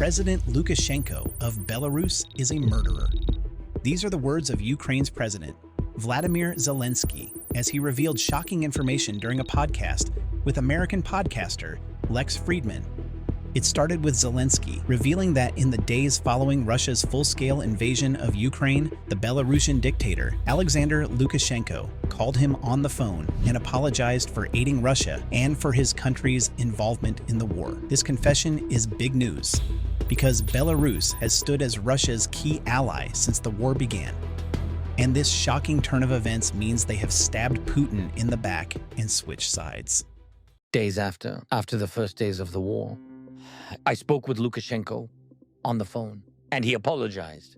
President Lukashenko of Belarus is a murderer. These are the words of Ukraine's president, Vladimir Zelensky, as he revealed shocking information during a podcast with American podcaster Lex Fridman. It started with Zelensky revealing that in the days following Russia's full-scale invasion of Ukraine, the Belarusian dictator, Alexander Lukashenko, called him on the phone and apologized for aiding Russia and for his country's involvement in the war. This confession is big news because Belarus has stood as Russia's key ally since the war began. And this shocking turn of events means they have stabbed Putin in the back and switched sides. Days after the first days of the war, I spoke with Lukashenko on the phone, and he apologized,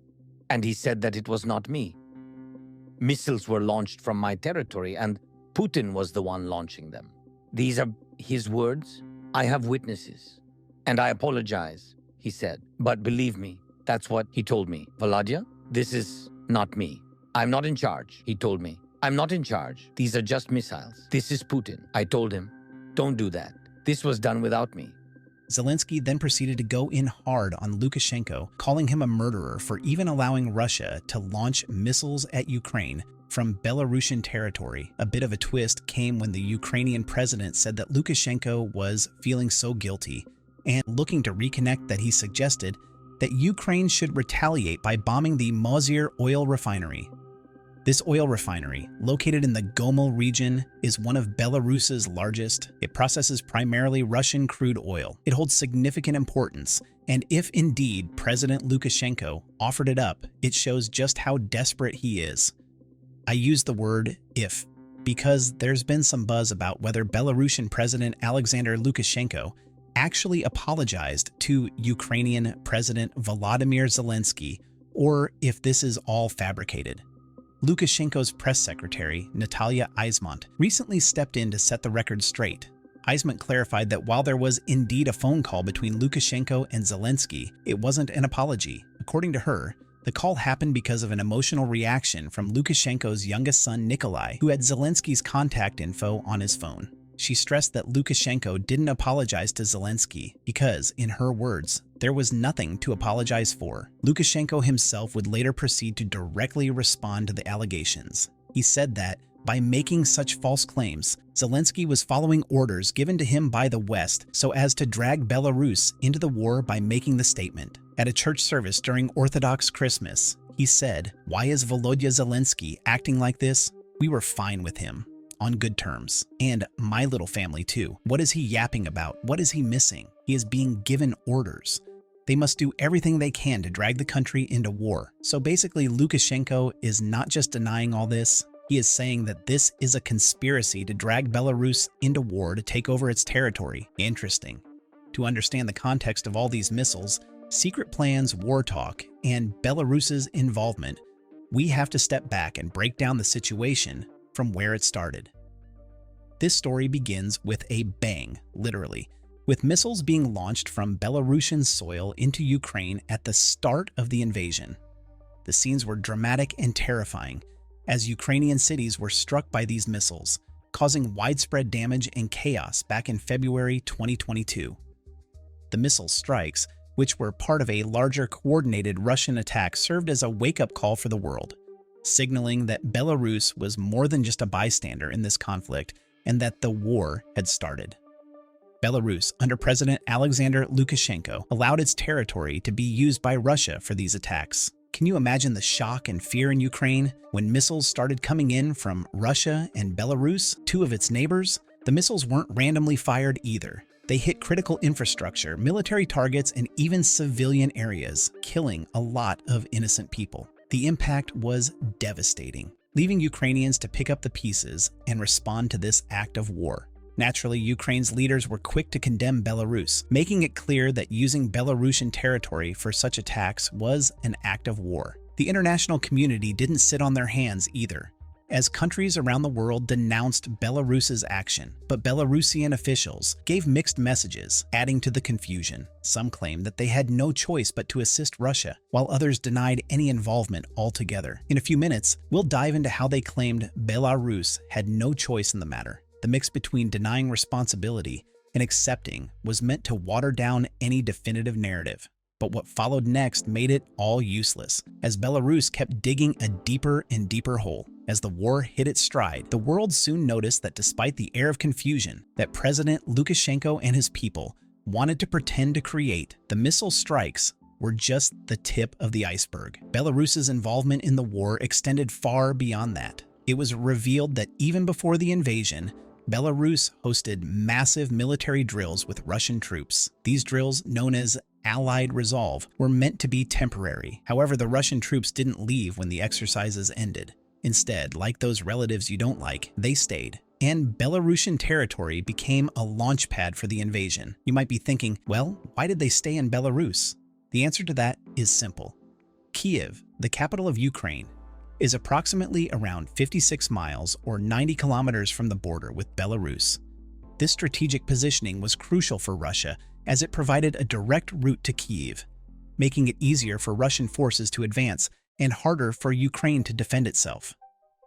and he said that it was not me. Missiles were launched from my territory, and Putin was the one launching them. These are his words. I have witnesses, and I apologize, he said. But believe me, that's what he told me. Volodya, this is not me. I'm not in charge, he told me. I'm not in charge. These are just missiles. This is Putin. I told him, don't do that. This was done without me. Zelensky then proceeded to go in hard on Lukashenko, calling him a murderer for even allowing Russia to launch missiles at Ukraine from Belarusian territory. A bit of a twist came when the Ukrainian president said that Lukashenko was feeling so guilty and looking to reconnect that he suggested that Ukraine should retaliate by bombing the Mozyr oil refinery. This oil refinery, located in the Gomel region, is one of Belarus's largest. It processes primarily Russian crude oil. It holds significant importance, and if indeed President Lukashenko offered it up, it shows just how desperate he is. I use the word "if" because there's been some buzz about whether Belarusian President Alexander Lukashenko actually apologized to Ukrainian President Volodymyr Zelensky, or if this is all fabricated. Lukashenko's press secretary, Natalia Eismont, recently stepped in to set the record straight. Eismont clarified that while there was indeed a phone call between Lukashenko and Zelensky, it wasn't an apology. According to her, the call happened because of an emotional reaction from Lukashenko's youngest son, Nikolai, who had Zelensky's contact info on his phone. She stressed that Lukashenko didn't apologize to Zelensky because, in her words, there was nothing to apologize for. Lukashenko himself would later proceed to directly respond to the allegations. He said that, by making such false claims, Zelensky was following orders given to him by the West so as to drag Belarus into the war by making the statement. At a church service during Orthodox Christmas, he said, "Why is Volodya Zelensky acting like this? We were fine with him. On good terms. And my little family too. What is he yapping about? What is he missing? He is being given orders. They must do everything they can to drag the country into war." So basically, Lukashenko is not just denying all this, he is saying that this is a conspiracy to drag Belarus into war to take over its territory. Interesting. To understand the context of all these missiles, secret plans, war talk, and Belarus's involvement, we have to step back and break down the situation from where it started. This story begins with a bang, literally, with missiles being launched from Belarusian soil into Ukraine at the start of the invasion. The scenes were dramatic and terrifying, as Ukrainian cities were struck by these missiles, causing widespread damage and chaos back in February 2022. The missile strikes, which were part of a larger coordinated Russian attack, served as a wake-up call for the world, signaling that Belarus was more than just a bystander in this conflict and that the war had started. Belarus, under President Alexander Lukashenko, allowed its territory to be used by Russia for these attacks. Can you imagine the shock and fear in Ukraine when missiles started coming in from Russia and Belarus, two of its neighbors? The missiles weren't randomly fired either. They hit critical infrastructure, military targets, and even civilian areas, killing a lot of innocent people. The impact was devastating, leaving Ukrainians to pick up the pieces and respond to this act of war. Naturally, Ukraine's leaders were quick to condemn Belarus, making it clear that using Belarusian territory for such attacks was an act of war. The international community didn't sit on their hands either, as countries around the world denounced Belarus's action, but Belarusian officials gave mixed messages, adding to the confusion. Some claimed that they had no choice but to assist Russia, while others denied any involvement altogether. In a few minutes, we'll dive into how they claimed Belarus had no choice in the matter. The mix between denying responsibility and accepting was meant to water down any definitive narrative. But what followed next made it all useless, as Belarus kept digging a deeper and deeper hole. As the war hit its stride, the world soon noticed that despite the air of confusion that President Lukashenko and his people wanted to pretend to create, the missile strikes were just the tip of the iceberg. Belarus's involvement in the war extended far beyond that. It was revealed that even before the invasion, Belarus hosted massive military drills with Russian troops. These drills, known as Allied Resolve, were meant to be temporary. However, the Russian troops didn't leave when the exercises ended. Instead, like those relatives you don't like, they stayed. And Belarusian territory became a launchpad for the invasion. You might be thinking, well, why did they stay in Belarus? The answer to that is simple. Kyiv, the capital of Ukraine, is approximately around 56 miles or 90 kilometers from the border with Belarus. This strategic positioning was crucial for Russia as it provided a direct route to Kyiv, making it easier for Russian forces to advance and harder for Ukraine to defend itself.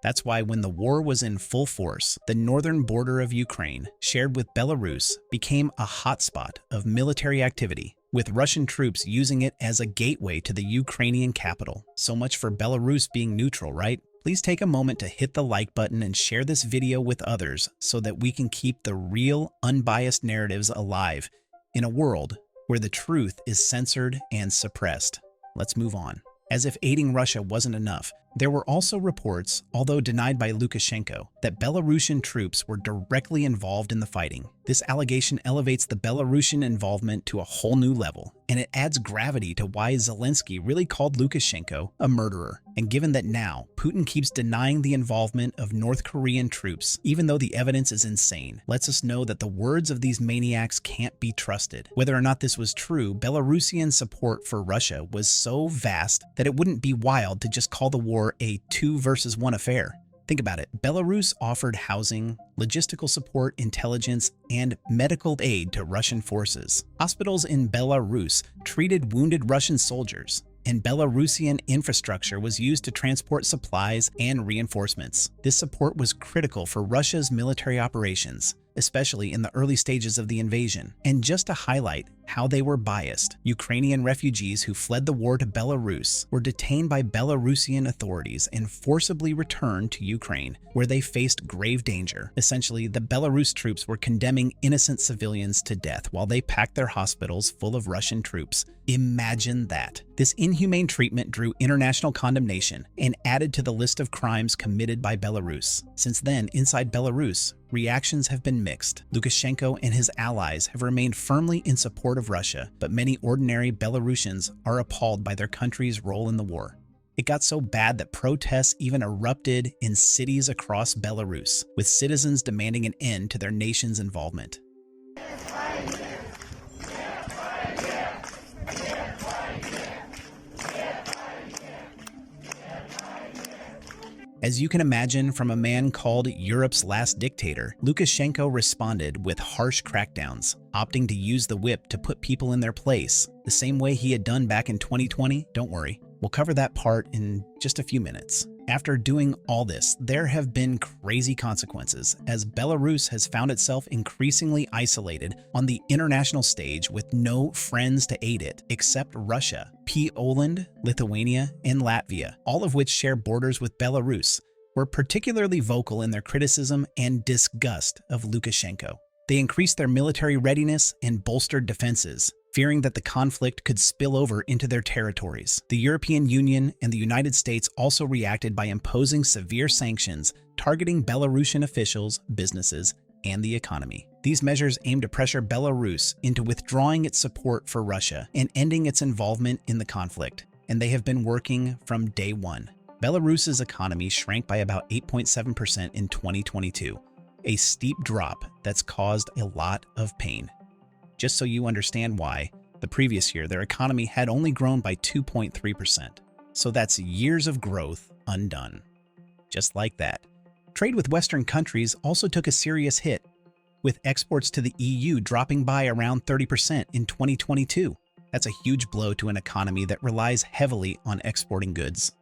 That's why when the war was in full force, the northern border of Ukraine, shared with Belarus, became a hotspot of military activity, with Russian troops using it as a gateway to the Ukrainian capital. So much for Belarus being neutral, right? Please take a moment to hit the like button and share this video with others so that we can keep the real, unbiased narratives alive in a world where the truth is censored and suppressed. Let's move on. As if aiding Russia wasn't enough, there were also reports, although denied by Lukashenko, that Belarusian troops were directly involved in the fighting. This allegation elevates the Belarusian involvement to a whole new level, and it adds gravity to why Zelensky really called Lukashenko a murderer. And given that now, Putin keeps denying the involvement of North Korean troops, even though the evidence is insane, lets us know that the words of these maniacs can't be trusted. Whether or not this was true, Belarusian support for Russia was so vast that it wouldn't be wild to just call the war a 2 versus 1 affair. Think about it. Belarus offered housing, logistical support, intelligence, and medical aid to Russian forces. Hospitals in Belarus treated wounded Russian soldiers, and Belarusian infrastructure was used to transport supplies and reinforcements. This support was critical for Russia's military operations, especially in the early stages of the invasion. And just to highlight how they were biased, Ukrainian refugees who fled the war to Belarus were detained by Belarusian authorities and forcibly returned to Ukraine, where they faced grave danger. Essentially, the Belarus troops were condemning innocent civilians to death while they packed their hospitals full of Russian troops. Imagine that. This inhumane treatment drew international condemnation and added to the list of crimes committed by Belarus. Since then, inside Belarus, reactions have been mixed. Lukashenko and his allies have remained firmly in support of Russia, but many ordinary Belarusians are appalled by their country's role in the war. It got so bad that protests even erupted in cities across Belarus, with citizens demanding an end to their nation's involvement. As you can imagine from a man called Europe's last dictator, Lukashenko responded with harsh crackdowns, opting to use the whip to put people in their place, the same way he had done back in 2020. Don't worry, we'll cover that part in just a few minutes. After doing all this, there have been crazy consequences, as Belarus has found itself increasingly isolated on the international stage with no friends to aid it except Russia, Poland, Lithuania, and Latvia, all of which share borders with Belarus, were particularly vocal in their criticism and disgust of Lukashenko. They increased their military readiness and bolstered defenses, fearing that the conflict could spill over into their territories. The European Union and the United States also reacted by imposing severe sanctions targeting Belarusian officials, businesses, and the economy. These measures aim to pressure Belarus into withdrawing its support for Russia and ending its involvement in the conflict, and they have been working from day one. Belarus's economy shrank by about 8.7% in 2022, a steep drop that's caused a lot of pain. Just so you understand why, the previous year their economy had only grown by 2.3%. So that's years of growth undone. Just like that. Trade with Western countries also took a serious hit, with exports to the EU dropping by around 30% in 2022. That's a huge blow to an economy that relies heavily on exporting goods.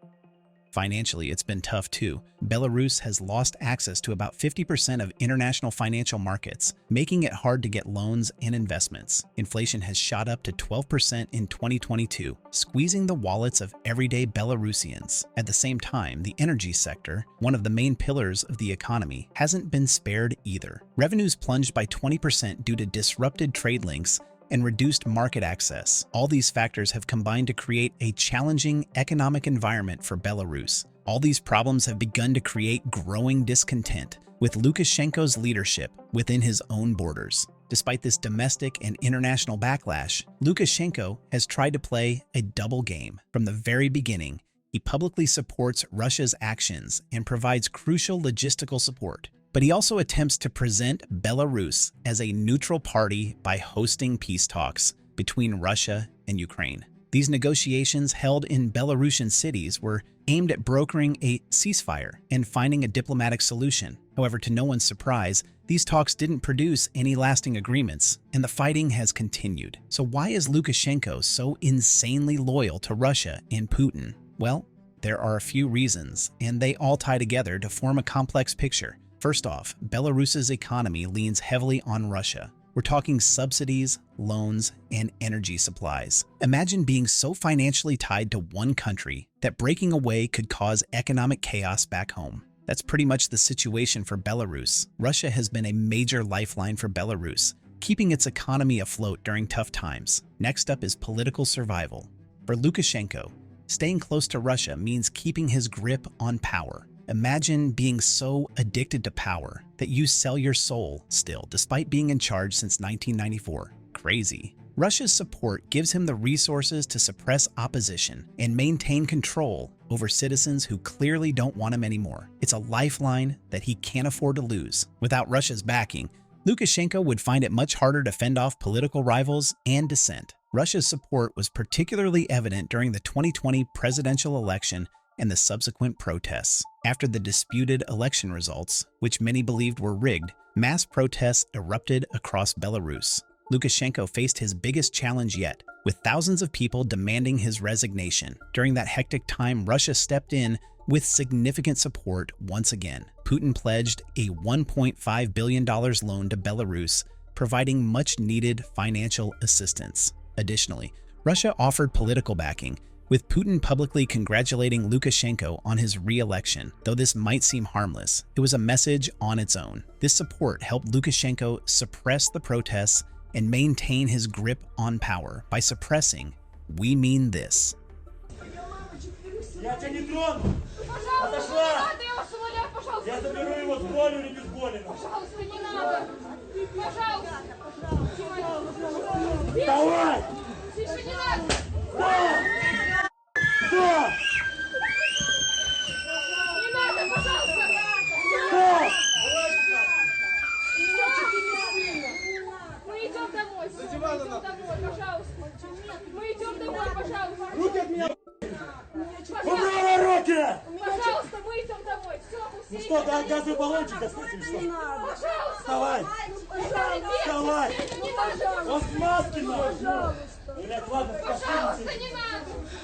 Financially, it's been tough too. Belarus has lost access to about 50% of international financial markets, making it hard to get loans and investments. Inflation has shot up to 12% in 2022, squeezing the wallets of everyday Belarusians. At the same time, the energy sector, one of the main pillars of the economy, hasn't been spared either. Revenues plunged by 20% due to disrupted trade links and reduced market access. All these factors have combined to create a challenging economic environment for Belarus. All these problems have begun to create growing discontent with Lukashenko's leadership within his own borders. Despite this domestic and international backlash, Lukashenko has tried to play a double game. From the very beginning, he publicly supports Russia's actions and provides crucial logistical support. But he also attempts to present Belarus as a neutral party by hosting peace talks between Russia and Ukraine. These negotiations held in Belarusian cities were aimed at brokering a ceasefire and finding a diplomatic solution. However, to no one's surprise, these talks didn't produce any lasting agreements, and the fighting has continued. So why is Lukashenko so insanely loyal to Russia and Putin? Well, there are a few reasons, and they all tie together to form a complex picture. First off, Belarus's economy leans heavily on Russia. We're talking subsidies, loans, and energy supplies. Imagine being so financially tied to one country that breaking away could cause economic chaos back home. That's pretty much the situation for Belarus. Russia has been a major lifeline for Belarus, keeping its economy afloat during tough times. Next up is political survival. For Lukashenko, staying close to Russia means keeping his grip on power. Imagine being so addicted to power that you sell your soul still, despite being in charge since 1994. Crazy. Russia's support gives him the resources to suppress opposition and maintain control over citizens who clearly don't want him anymore. It's a lifeline that he can't afford to lose. Without Russia's backing, Lukashenko would find it much harder to fend off political rivals and dissent. Russia's support was particularly evident during the 2020 presidential election and the subsequent protests. After the disputed election results, which many believed were rigged, mass protests erupted across Belarus. Lukashenko faced his biggest challenge yet, with thousands of people demanding his resignation. During that hectic time, Russia stepped in with significant support once again. Putin pledged a $1.5 billion loan to Belarus, providing much-needed financial assistance. Additionally, Russia offered political backing, with Putin publicly congratulating Lukashenko on his re-election. Though this might seem harmless, it was a message on its own. This support helped Lukashenko suppress the protests and maintain his grip on power by suppressing "We mean this." Пожалуйста, мы идем домой. Ну что, газовый баллончик достать или что? Вставай! Вставай! Он в маске, блядь, ладно,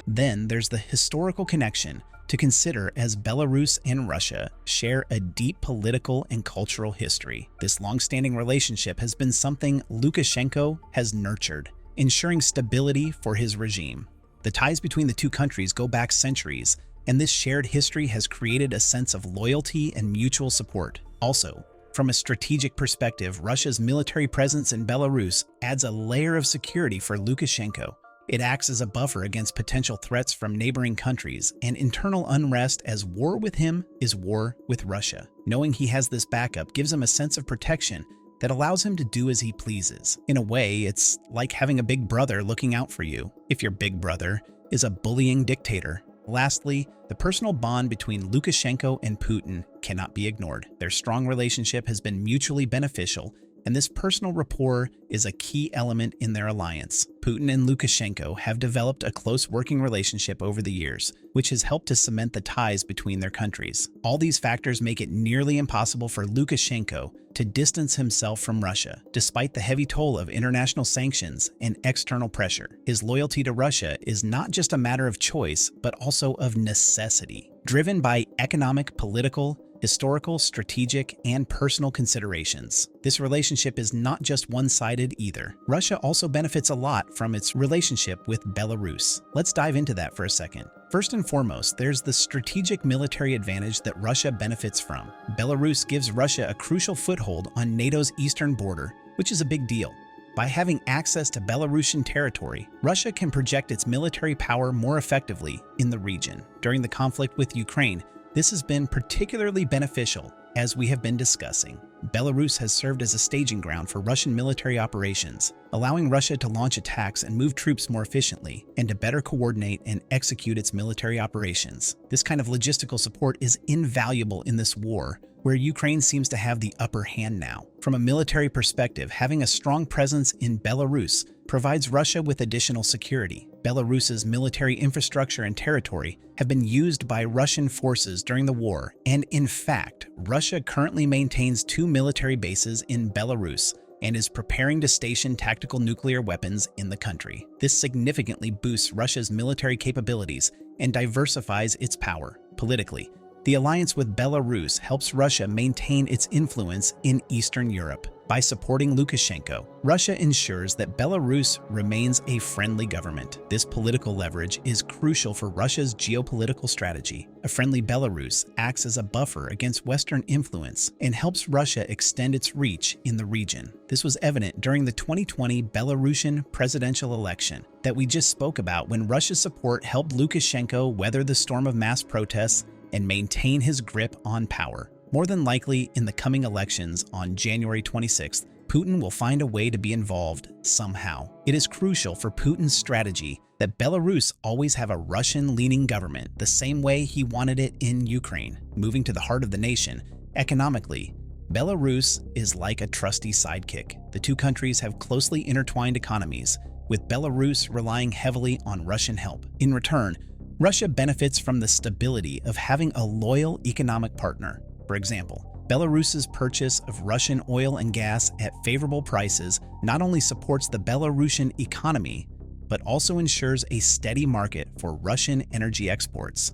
Then there's the historical connection to consider, as Belarus and Russia share a deep political and cultural history. This long-standing relationship has been something Lukashenko has nurtured, ensuring stability for his regime. The ties between the two countries go back centuries, and this shared history has created a sense of loyalty and mutual support. Also, from a strategic perspective, Russia's military presence in Belarus adds a layer of security for Lukashenko. It acts as a buffer against potential threats from neighboring countries and internal unrest, as war with him is war with Russia. Knowing he has this backup gives him a sense of protection that allows him to do as he pleases. In a way, it's like having a big brother looking out for you, if your big brother is a bullying dictator. Lastly, the personal bond between Lukashenko and Putin cannot be ignored. Their strong relationship has been mutually beneficial and this personal rapport is a key element in their alliance. Putin and Lukashenko have developed a close working relationship over the years, which has helped to cement the ties between their countries. All these factors make it nearly impossible for Lukashenko to distance himself from Russia, despite the heavy toll of international sanctions and external pressure. His loyalty to Russia is not just a matter of choice, but also of necessity, driven by economic, political, historical, strategic, and personal considerations. This relationship is not just one-sided either. Russia also benefits a lot from its relationship with Belarus. Let's dive into that for a second. First and foremost, there's the strategic military advantage that Russia benefits from. Belarus gives Russia a crucial foothold on NATO's eastern border, which is a big deal. By having access to Belarusian territory, Russia can project its military power more effectively in the region. During the conflict with Ukraine, this has been particularly beneficial, as we have been discussing. Belarus has served as a staging ground for Russian military operations, allowing Russia to launch attacks and move troops more efficiently, and to better coordinate and execute its military operations. This kind of logistical support is invaluable in this war, where Ukraine seems to have the upper hand now. From a military perspective, having a strong presence in Belarus provides Russia with additional security. Belarus's military infrastructure and territory have been used by Russian forces during the war, and in fact, Russia currently maintains 2 military bases in Belarus and is preparing to station tactical nuclear weapons in the country. This significantly boosts Russia's military capabilities and diversifies its power. Politically, the alliance with Belarus helps Russia maintain its influence in Eastern Europe. By supporting Lukashenko, Russia ensures that Belarus remains a friendly government. This political leverage is crucial for Russia's geopolitical strategy. A friendly Belarus acts as a buffer against Western influence and helps Russia extend its reach in the region. This was evident during the 2020 Belarusian presidential election that we just spoke about, when Russia's support helped Lukashenko weather the storm of mass protests and maintain his grip on power. More than likely, in the coming elections on January 26th, Putin will find a way to be involved somehow. It is crucial for Putin's strategy that Belarus always have a Russian-leaning government, the same way he wanted it in Ukraine. Moving to the heart of the nation, economically, Belarus is like a trusty sidekick. The two countries have closely intertwined economies, with Belarus relying heavily on Russian help. In return, Russia benefits from the stability of having a loyal economic partner. For example, Belarus's purchase of Russian oil and gas at favorable prices not only supports the Belarusian economy, but also ensures a steady market for Russian energy exports.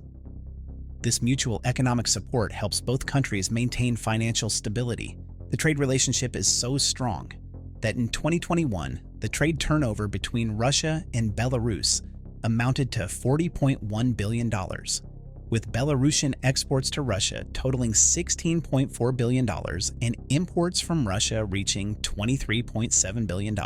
This mutual economic support helps both countries maintain financial stability. The trade relationship is so strong that in 2021, the trade turnover between Russia and Belarus amounted to $40.1 billion, with Belarusian exports to Russia totaling $16.4 billion and imports from Russia reaching $23.7 billion.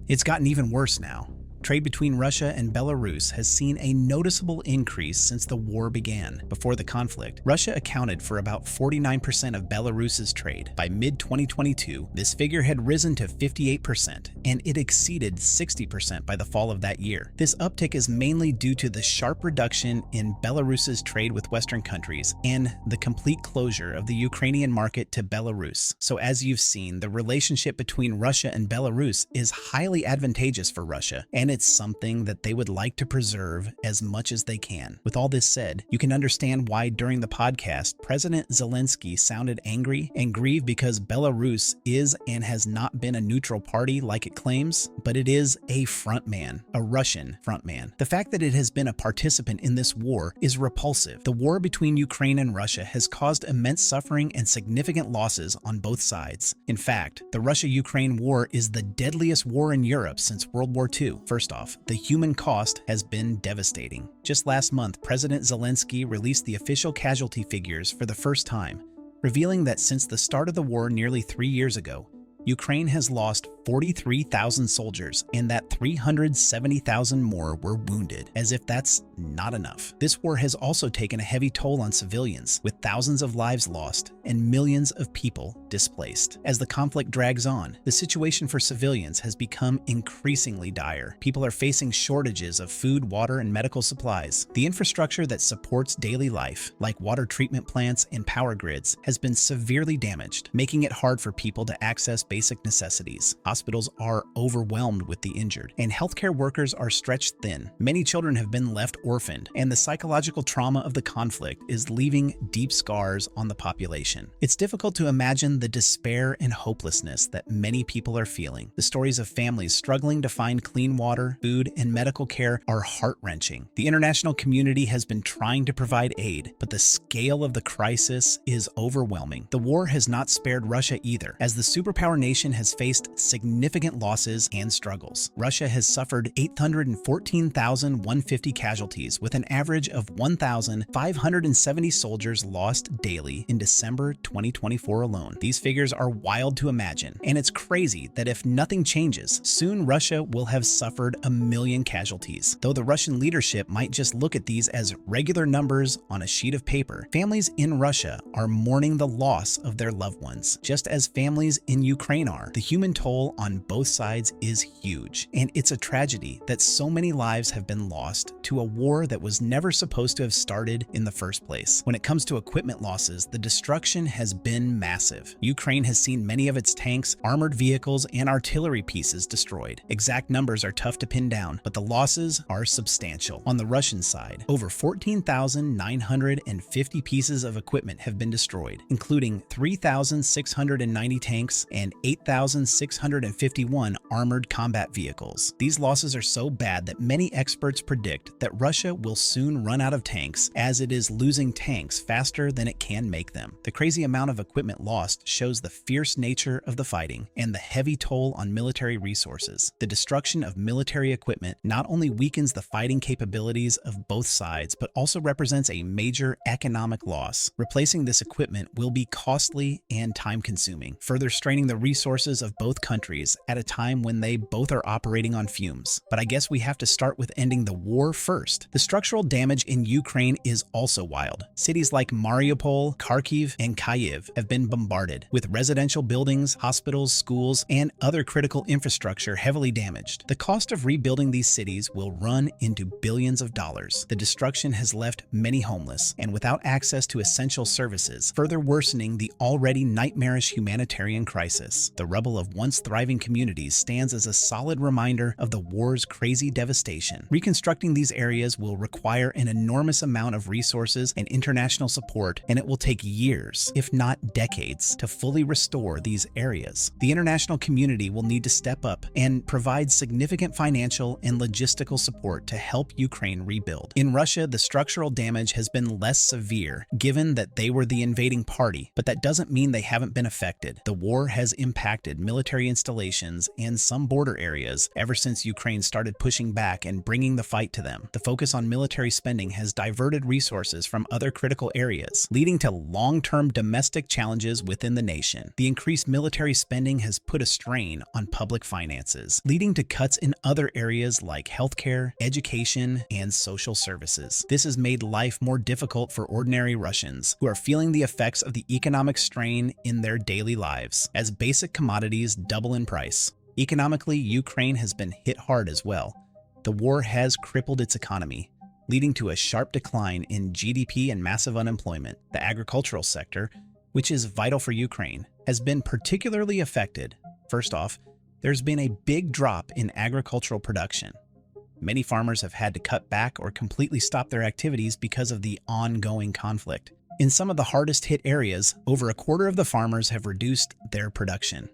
It's gotten even worse now. Trade between Russia and Belarus has seen a noticeable increase since the war began. Before the conflict, Russia accounted for about 49% of Belarus's trade. By mid-2022, this figure had risen to 58%, and it exceeded 60% by the fall of that year. This uptick is mainly due to the sharp reduction in Belarus's trade with Western countries and the complete closure of the Ukrainian market to Belarus. So as you've seen, the relationship between Russia and Belarus is highly advantageous for Russia, and it's something that they would like to preserve as much as they can. With all this said, you can understand why during the podcast, President Zelensky sounded angry and grieved because Belarus is and has not been a neutral party like it claims, but it is a frontman, a Russian frontman. The fact that it has been a participant in this war is repulsive. The war between Ukraine and Russia has caused immense suffering and significant losses on both sides. In fact, the Russia-Ukraine war is the deadliest war in Europe since World War II. First off, the human cost has been devastating. Just last month, President Zelensky released the official casualty figures for the first time, revealing that since the start of the war nearly 3 years ago, Ukraine has lost 43,000 soldiers and that 370,000 more were wounded, as if that's not enough. This war has also taken a heavy toll on civilians, with thousands of lives lost and millions of people displaced. As the conflict drags on, the situation for civilians has become increasingly dire. People are facing shortages of food, water, and medical supplies. The infrastructure that supports daily life, like water treatment plants and power grids, has been severely damaged, making it hard for people to access basic necessities. Hospitals are overwhelmed with the injured, and healthcare workers are stretched thin. Many children have been left orphaned, and the psychological trauma of the conflict is leaving deep scars on the population. It's difficult to imagine the despair and hopelessness that many people are feeling. The stories of families struggling to find clean water, food, and medical care are heart-wrenching. The international community has been trying to provide aid, but the scale of the crisis is overwhelming. The war has not spared Russia either, as the superpower nation has faced significant losses and struggles. Russia has suffered 814,150 casualties, with an average of 1,570 soldiers lost daily in December 2024 alone. These figures are wild to imagine, and it's crazy that if nothing changes, soon Russia will have suffered 1 million casualties. Though the Russian leadership might just look at these as regular numbers on a sheet of paper, families in Russia are mourning the loss of their loved ones, just as families in Ukraine are. The human toll on both sides is huge, and it's a tragedy that so many lives have been lost to a war that was never supposed to have started in the first place. When it comes to equipment losses, the destruction has been massive. Ukraine has seen many of its tanks, armored vehicles, and artillery pieces destroyed. Exact numbers are tough to pin down, but the losses are substantial. On the Russian side, over 14,950 pieces of equipment have been destroyed, including 3,690 tanks and 8,651 armored combat vehicles. These losses are so bad that many experts predict that Russia will soon run out of tanks, as it is losing tanks faster than it can make them. The crazy amount of equipment lost shows the fierce nature of the fighting and the heavy toll on military resources. The destruction of military equipment not only weakens the fighting capabilities of both sides, but also represents a major economic loss. Replacing this equipment will be costly and time-consuming, further straining the resources of both countries at a time when they both are operating on fumes. But I guess we have to start with ending the war first. The structural damage in Ukraine is also wild. Cities like Mariupol, Kharkiv, and Kyiv have been bombarded, with residential buildings, hospitals, schools, and other critical infrastructure heavily damaged. The cost of rebuilding these cities will run into billions of dollars. The destruction has left many homeless and without access to essential services, further worsening the already nightmarish humanitarian crisis. The rubble of once thriving communities stands as a solid reminder of the war's crazy devastation. Reconstructing these areas will require an enormous amount of resources and international support, and it will take years, if not decades, to fully restore these areas. The international community will need to step up and provide significant financial and logistical support to help Ukraine rebuild. In Russia, the structural damage has been less severe, given that they were the invading party, but that doesn't mean they haven't been affected. The war has impacted military installations and some border areas ever since Ukraine started pushing back and bringing the fight to them. The focus on military spending has diverted resources from other critical areas, leading to long-term domestic challenges within the nation. The increased military spending has put a strain on public finances, leading to cuts in other areas like healthcare, education, and social services. This has made life more difficult for ordinary Russians, who are feeling the effects of the economic strain in their daily lives, as basic commodities double in price. Economically, Ukraine has been hit hard as well. The war has crippled its economy, leading to a sharp decline in GDP and massive unemployment. The agricultural sector, which is vital for Ukraine, has been particularly affected. First off, there's been a big drop in agricultural production. Many farmers have had to cut back or completely stop their activities because of the ongoing conflict. In some of the hardest hit areas, over a quarter of the farmers have reduced their production.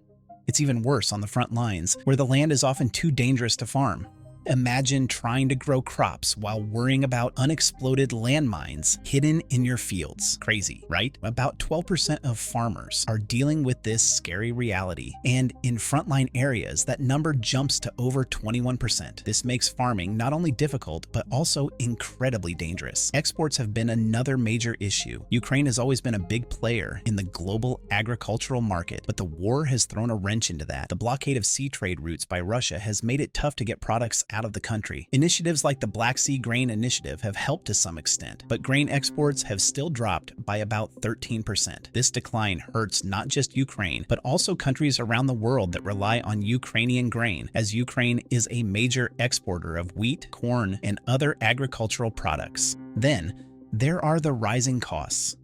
It's even worse on the front lines, where the land is often too dangerous to farm. Imagine trying to grow crops while worrying about unexploded landmines hidden in your fields. Crazy, right? About 12% of farmers are dealing with this scary reality, and in frontline areas, that number jumps to over 21%. This makes farming not only difficult, but also incredibly dangerous. Exports have been another major issue. Ukraine has always been a big player in the global agricultural market, but the war has thrown a wrench into that. The blockade of sea trade routes by Russia has made it tough to get products out of the country. Initiatives like the Black Sea Grain Initiative have helped to some extent, but grain exports have still dropped by about 13%. This decline hurts not just Ukraine, but also countries around the world that rely on Ukrainian grain, as Ukraine is a major exporter of wheat, corn, and other agricultural products. Then, there are the rising costs.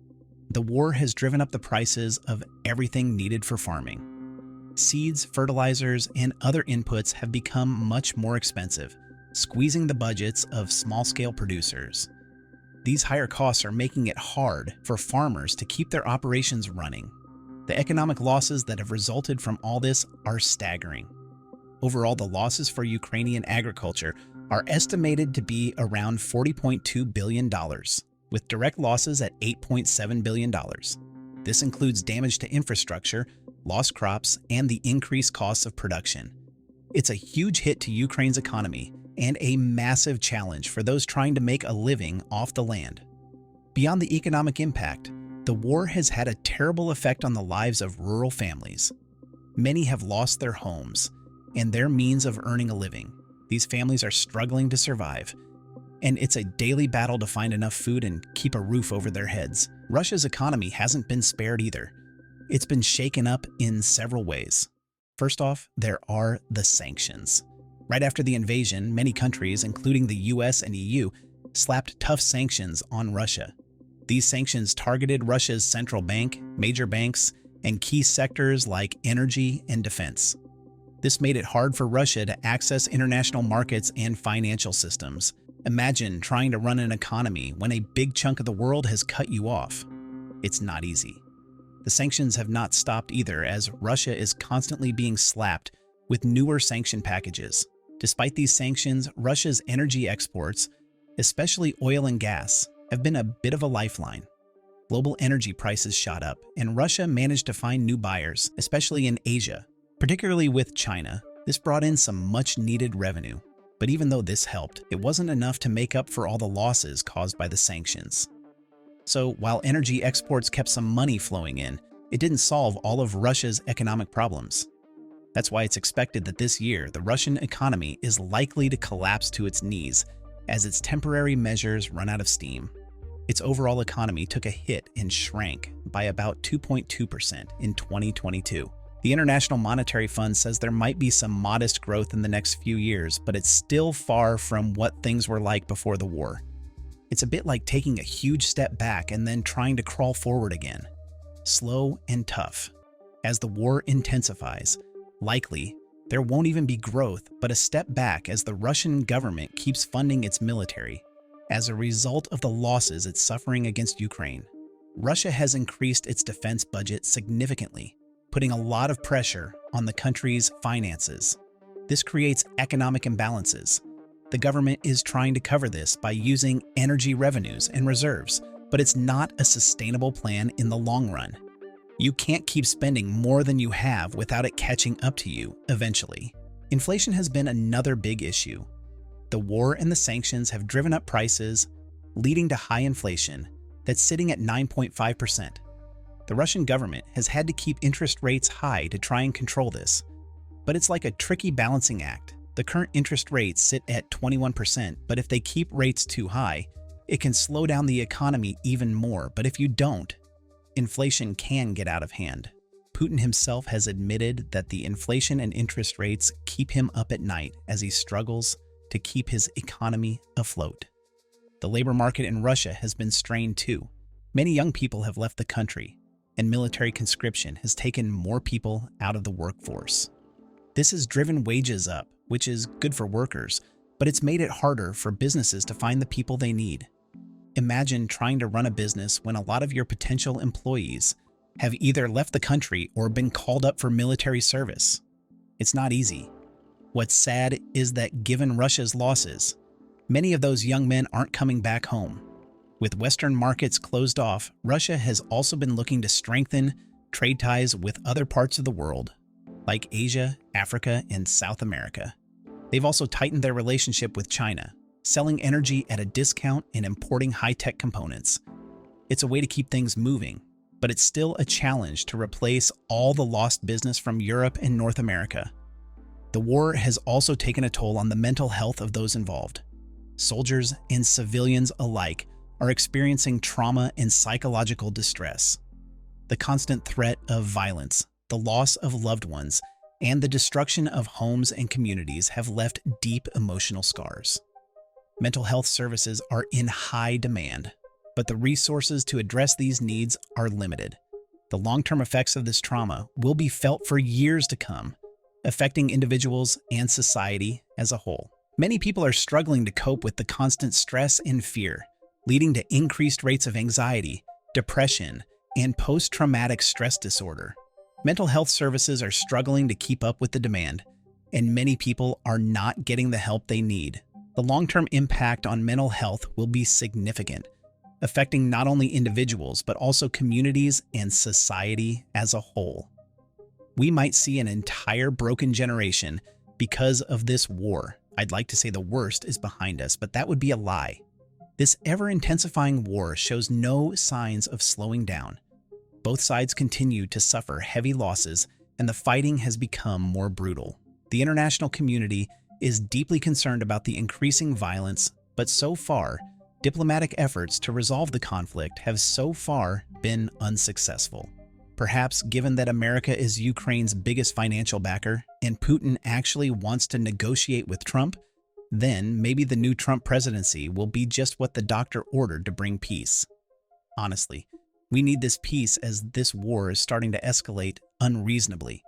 The war has driven up the prices of everything needed for farming. Seeds, fertilizers, and other inputs have become much more expensive, squeezing the budgets of small-scale producers. These higher costs are making it hard for farmers to keep their operations running. The economic losses that have resulted from all this are staggering. Overall, the losses for Ukrainian agriculture are estimated to be around $40.2 billion, with direct losses at $8.7 billion. This includes damage to infrastructure, lost crops, and the increased costs of production. It's a huge hit to Ukraine's economy and a massive challenge for those trying to make a living off the land. Beyond the economic impact, the war has had a terrible effect on the lives of rural families. Many have lost their homes and their means of earning a living. These families are struggling to survive, and it's a daily battle to find enough food and keep a roof over their heads. Russia's economy hasn't been spared either. It's been shaken up in several ways. First off, there are the sanctions. Right after the invasion, many countries, including the US and EU, slapped tough sanctions on Russia. These sanctions targeted Russia's central bank, major banks, and key sectors like energy and defense. This made it hard for Russia to access international markets and financial systems. Imagine trying to run an economy when a big chunk of the world has cut you off. It's not easy. The sanctions have not stopped either, as Russia is constantly being slapped with newer sanction packages. Despite these sanctions, Russia's energy exports, especially oil and gas, have been a bit of a lifeline. Global energy prices shot up, and Russia managed to find new buyers, especially in Asia. Particularly with China, this brought in some much-needed revenue. But even though this helped, it wasn't enough to make up for all the losses caused by the sanctions. So while energy exports kept some money flowing in, it didn't solve all of Russia's economic problems. That's why it's expected that this year, the Russian economy is likely to collapse to its knees as its temporary measures run out of steam. Its overall economy took a hit and shrank by about 2.2% in 2022. The International Monetary Fund says there might be some modest growth in the next few years, but it's still far from what things were like before the war. It's a bit like taking a huge step back and then trying to crawl forward again. Slow and tough. As the war intensifies, likely, there won't even be growth, but a step back as the Russian government keeps funding its military as a result of the losses it's suffering against Ukraine. Russia has increased its defense budget significantly, putting a lot of pressure on the country's finances. This creates economic imbalances. The government is trying to cover this by using energy revenues and reserves, but it's not a sustainable plan in the long run. You can't keep spending more than you have without it catching up to you eventually. Inflation has been another big issue. The war and the sanctions have driven up prices, leading to high inflation that's sitting at 9.5%. The Russian government has had to keep interest rates high to try and control this, but it's like a tricky balancing act. The current interest rates sit at 21%, but if they keep rates too high, it can slow down the economy even more. But if you don't, inflation can get out of hand. Putin himself has admitted that the inflation and interest rates keep him up at night as he struggles to keep his economy afloat. The labor market in Russia has been strained too. Many young people have left the country, and military conscription has taken more people out of the workforce. This has driven wages up, which is good for workers, but it's made it harder for businesses to find the people they need. Imagine trying to run a business when a lot of your potential employees have either left the country or been called up for military service. It's not easy. What's sad is that given Russia's losses, many of those young men aren't coming back home. With Western markets closed off, Russia has also been looking to strengthen trade ties with other parts of the world, like Asia, Africa, and South America. They've also tightened their relationship with China, selling energy at a discount and importing high-tech components. It's a way to keep things moving, but it's still a challenge to replace all the lost business from Europe and North America. The war has also taken a toll on the mental health of those involved. Soldiers and civilians alike are experiencing trauma and psychological distress. The constant threat of violence, the loss of loved ones, and the destruction of homes and communities have left deep emotional scars. Mental health services are in high demand, but the resources to address these needs are limited. The long-term effects of this trauma will be felt for years to come, affecting individuals and society as a whole. Many people are struggling to cope with the constant stress and fear, leading to increased rates of anxiety, depression, and post-traumatic stress disorder. Mental health services are struggling to keep up with the demand, and many people are not getting the help they need. The long-term impact on mental health will be significant, affecting not only individuals but also communities and society as a whole. We might see an entire broken generation because of this war. I'd like to say the worst is behind us, but that would be a lie. This ever-intensifying war shows no signs of slowing down. Both sides continue to suffer heavy losses, and the fighting has become more brutal. The international community is deeply concerned about the increasing violence, but so far, diplomatic efforts to resolve the conflict have so far been unsuccessful. Perhaps given that America is Ukraine's biggest financial backer and Putin actually wants to negotiate with Trump, then maybe the new Trump presidency will be just what the doctor ordered to bring peace. Honestly, we need this peace as this war is starting to escalate unreasonably.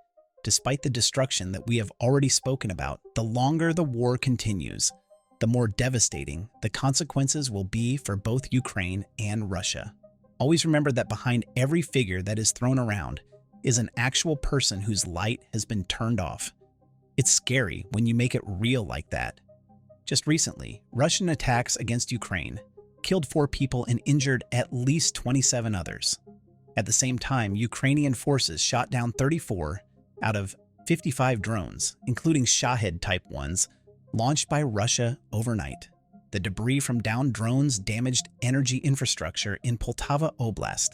Despite the destruction that we have already spoken about, the longer the war continues, the more devastating the consequences will be for both Ukraine and Russia. Always remember that behind every figure that is thrown around is an actual person whose light has been turned off. It's scary when you make it real like that. Just recently, Russian attacks against Ukraine killed 4 people and injured at least 27 others. At the same time, Ukrainian forces shot down 34 out of 55 drones, including Shahed-type ones, launched by Russia overnight. The debris from downed drones damaged energy infrastructure in Poltava Oblast,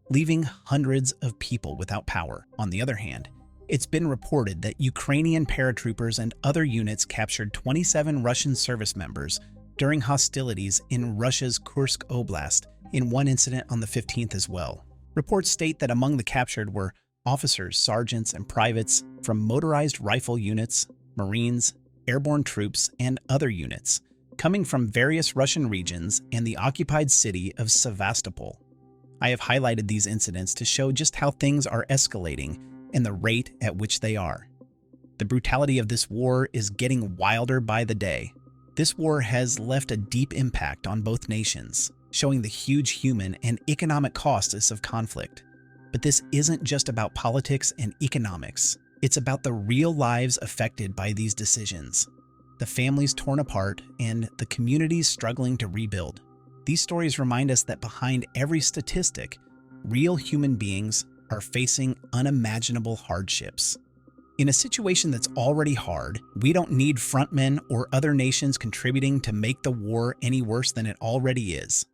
leaving hundreds of people without power. On the other hand, it's been reported that Ukrainian paratroopers and other units captured 27 Russian service members during hostilities in Russia's Kursk Oblast in one incident on the 15th as well. Reports state that among the captured were officers, sergeants, and privates from motorized rifle units, Marines, airborne troops, and other units, coming from various Russian regions and the occupied city of Sevastopol. I have highlighted these incidents to show just how things are escalating and the rate at which they are. The brutality of this war is getting wilder by the day. This war has left a deep impact on both nations, showing the huge human and economic costs of conflict. But this isn't just about politics and economics. It's about the real lives affected by these decisions, the families torn apart, and the communities struggling to rebuild. These stories remind us that behind every statistic, real human beings are facing unimaginable hardships. In a situation that's already hard, we don't need frontmen or other nations contributing to make the war any worse than it already is.